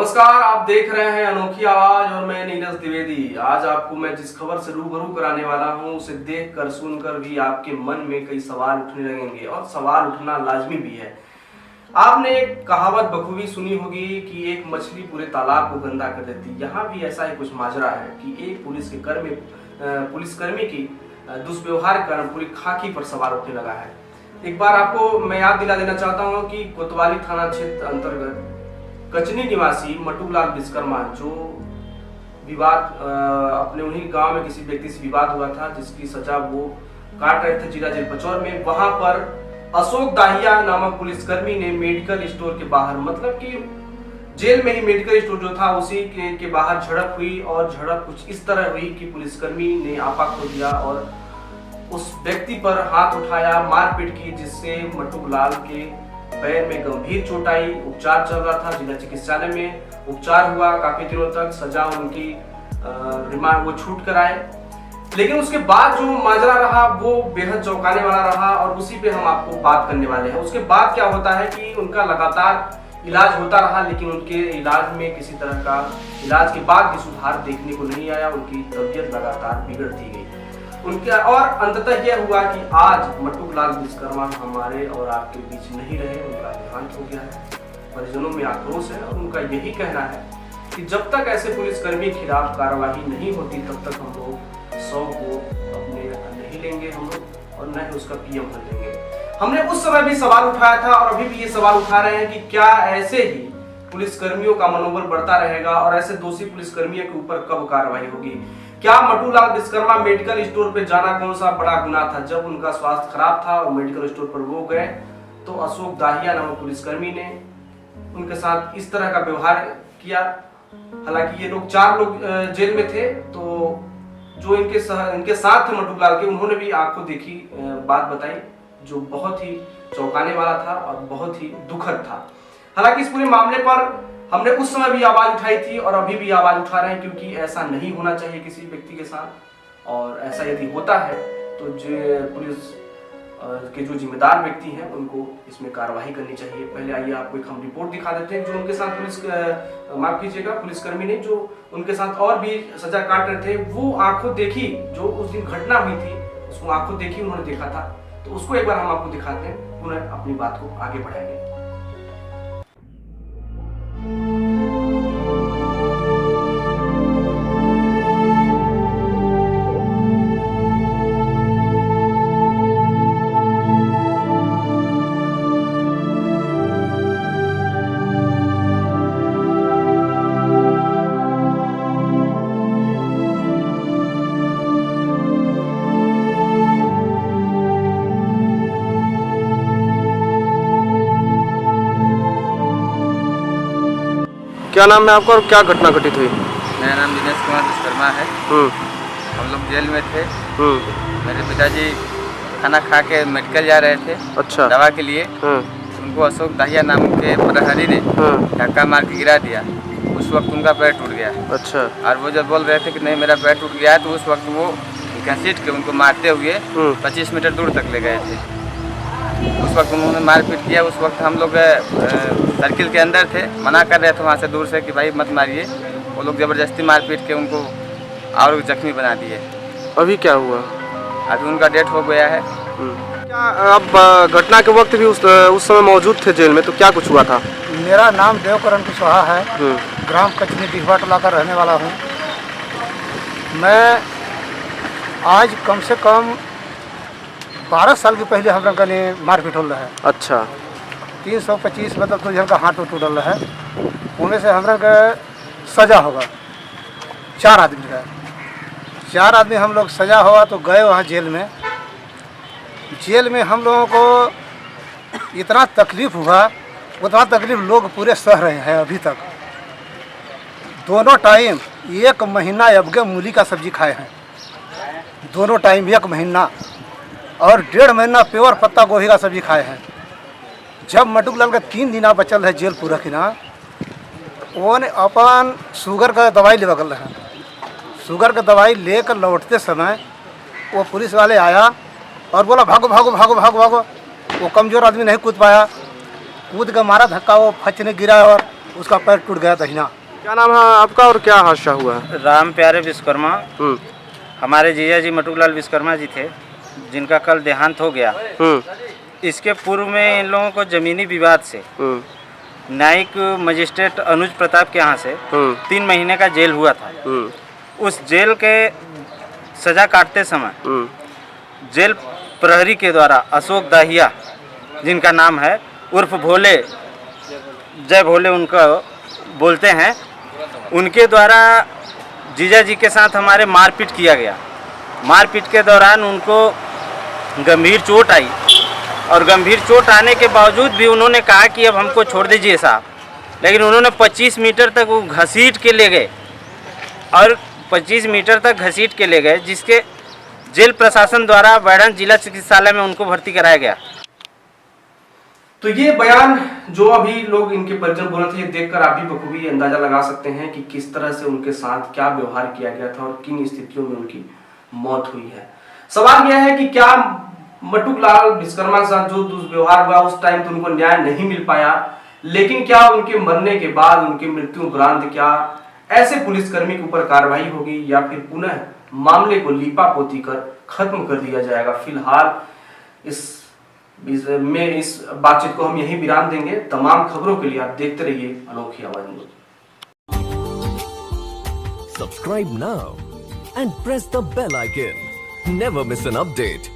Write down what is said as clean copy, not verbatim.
नमस्कार, आप देख रहे हैं अनोखी आवाज और मैं नीरज द्विवेदी। आज आपको मैं जिस खबर से रूबरू कराने वाला हूं उसे देखकर सुनकर भी आपके मन में कई सवाल उठने लगेंगे और सवाल उठना लाजमी भी है। आपने एक कहावत बखूबी सुनी होगी कि एक मछली पूरे तालाब को गंदा कर देती। यहाँ भी ऐसा ही कुछ माजरा है कि एक पुलिसकर्मी की दुष्व्यवहार के कारण पूरी खाकी पर सवाल उठने लगा है। एक बार आपको मैं याद दिला देना चाहता हूँ कि कोतवाली थाना क्षेत्र अंतर्गत कचनी निवासी मटूलाल विश्वकर्मा जो विवाद अपने उन्हीं गांव में किसी व्यक्ति से विवाद हुआ था जिसकी सजा वो काट रहे थे जिला जेल पचौर में। वहां पर अशोक दाहिया नामक पुलिसकर्मी ने मेडिकल स्टोर के बाहर, मतलब कि जेल में ही मेडिकल स्टोर जो था उसी के बाहर झड़प हुई और झड़प कुछ इस तरह हुई कि पुलिसकर्मी ने आपा खो दिया और उस व्यक्ति पर हाथ उठाया, मारपीट की, जिससे मटूलाल के पैर में गंभीर चोट आई। उपचार चल रहा था, जिला चिकित्सालय में उपचार हुआ, काफी दिनों तक सजा उनकी रिमांड वो छूट कर आए। लेकिन उसके बाद जो माजरा रहा वो बेहद चौंकाने वाला रहा और उसी पे हम आपको बात करने वाले हैं। उसके बाद क्या होता है कि उनका लगातार इलाज होता रहा लेकिन उनके इलाज में किसी तरह का इलाज के बाद भी सुधार देखने को नहीं आया। उनकी तबीयत लगातार बिगड़ती गई उनके और अंततः यह हुआ कि आज मटूलाल विश्वकर्मा हमारे और आपके बीच नहीं रहे, उनका देहांत हो गया है। परिजनों में आक्रोश है और उनका यही कहना है कि जब तक ऐसे पुलिसकर्मी के खिलाफ कार्रवाई नहीं होती तब तक हम लोग 100 को अपने नहीं लेंगे हम लोग और न ही उसका पीएम कर लेंगे। हमने उस समय भी सवाल उठाया था और अभी भी ये सवाल उठा रहे हैं कि क्या ऐसे ही पुलिसकर्मियों का मनोबल बढ़ता रहेगा और ऐसे दोषी पुलिसकर्मियों के ऊपर कब कार्रवाई होगी? क्या मटूलाल विश्वकर्मा मेडिकल स्टोर पे जाना कौन सा बड़ा गुनाह था? जब उनका स्वास्थ्य खराब था और मेडिकल स्टोर पर वो गए तो अशोक दाहिया नामक पुलिसकर्मी ने उनके साथ इस तरह का व्यवहार किया। हालांकि ये लोग 4 लोग जेल में थे, तो जो इनके साथ थे मटूलाल के, उन्होंने भी आपको देखी बात बताई जो बहुत ही चौंकाने वाला था और बहुत ही दुखद था। हालांकि इस पूरे मामले पर हमने उस समय भी आवाज उठाई थी और अभी भी आवाज उठा रहे हैं क्योंकि ऐसा नहीं होना चाहिए किसी व्यक्ति के साथ, और ऐसा यदि होता है तो जो पुलिस के जो जिम्मेदार व्यक्ति हैं उनको इसमें कार्रवाई करनी चाहिए। पहले आइए आपको एक हम रिपोर्ट दिखा देते हैं जो उनके साथ माफ कीजिएगा पुलिसकर्मी ने जो उनके साथ और भी सजा काट रहे थे वो आंखों देखी, जो उस दिन घटना हुई थी उसको आंखों देखी उन्होंने देखा था, तो उसको एक बार हम आपको दिखाते हैं, पुनः अपनी बात को आगे बढ़ाएंगे। क्या नाम है आपका और क्या घटना घटित हुई? मेरा नाम दिनेश कुमार विश्वकर्मा है। हम लोग जेल में थे। मेरे पिताजी खाना खा के मेडिकल जा रहे थे, अच्छा, दवा के लिए। उनको अशोक दाहिया नाम के प्रहरी ने धक्का मार के गिरा दिया। उस वक्त उनका पैर टूट गया। अच्छा। और वो जब बोल रहे थे कि नहीं मेरा पैर टूट गया है तो उस वक्त वो घसीट के उनको मारते हुए 25 मीटर दूर तक ले गए थे। उस वक्त उन्होंने मारपीट किया। उस वक्त हम लोग सर्किल के अंदर थे, मना कर रहे थे वहाँ से दूर से कि भाई मत मारिए। वो लोग ज़बरदस्ती मारपीट के उनको और जख्मी बना दिए। अभी क्या हुआ? अभी उनका डेथ हो गया है। क्या आप घटना के वक्त भी उस समय मौजूद थे जेल में, तो क्या कुछ हुआ था? मेरा नाम देवकरण कुशवाहा है, ग्राम कचनी दिखवा टोला का रहने वाला हूँ। मैं आज कम से कम 12 साल के पहले हम लोग ने मारपीट हो रहा है। अच्छा। 325 मतलब तो जन का हाथ टूट रहा है, उनमें से हम लोग सजा होगा 4 आदमी का। 4 आदमी हम लोग सजा हुआ तो गए वहाँ जेल में। जेल में हम लोगों को इतना तकलीफ हुआ, उतना तकलीफ लोग पूरे सह रहे हैं अभी तक। दोनों टाइम 1 महीना अबगे मूली का सब्जी खाए हैं, दोनों टाइम 1 महीना, और 1.5 महीना प्योर पत्ता गोभी का सब्जी खाए हैं। जब मटूलाल का 3 दिन बचल है जेल पूरा की ना, वो ने अपन शुगर का दवाई ले बगल है। शुगर का दवाई लेकर लौटते समय वो पुलिस वाले आया और बोला भागो भागो भागो भागो भागो। वो कमज़ोर आदमी नहीं कूद पाया, कूद के मारा धक्का, वो फच ने गिरा और उसका पैर टूट गया दहिना। क्या नाम है आपका और क्या हादसा हुआ है? राम प्यारे विश्वकर्मा, हमारे जीजा जी मटुकलाल विश्वकर्मा जी थे, जिनका कल देहांत हो गया। इसके पूर्व में इन लोगों को जमीनी विवाद से न्यायिक मजिस्ट्रेट अनुज प्रताप के यहाँ से 3 महीने का जेल हुआ था। उस जेल के सजा काटते समय जेल प्रहरी के द्वारा अशोक दाहिया, जिनका नाम है, उर्फ भोले, जय भोले उनका बोलते हैं, उनके द्वारा जीजा जी के साथ हमारे मारपीट किया गया। मारपीट के दौरान उनको गंभीर चोट आई और गंभीर चोट आने के बावजूद भी उन्होंने कहा कि अब हमको छोड़ दीजिए साहब, लेकिन उन्होंने 25 मीटर तक वो घसीट के ले गए और 25 मीटर तक घसीट के ले गए, जिसके जेल प्रशासन द्वारा बैरन जिला चिकित्सालय में उनको भर्ती कराया गया। तो ये बयान जो अभी लोग इनके परिजन बोल रहे थे, ये देखकर आप भी बखूबी अंदाजा लगा सकते हैं कि किस तरह से उनके साथ क्या व्यवहार किया गया था और किन स्थितियों में उनकी मौत हुई है। सवाल यह है कि क्या मटुकलाल विश्वकर्मा के साथ जो दुर्व्यवहार हुआ उस टाइम तो उनको न्याय नहीं मिल पाया, लेकिन क्या उनके मरने के बाद, उनकी मृत्यु उपरांत क्या ऐसे पुलिसकर्मी के ऊपर कार्रवाई होगी या फिर पुनः मामले को लीपापोती कर खत्म कर दिया जाएगा? फिलहाल इस बातचीत को हम यहीं विराम देंगे। तमाम खबरों के लिए आप देखते रहिए अनोखी आवाज news. Subscribe now and press the bell icon. Never miss an update.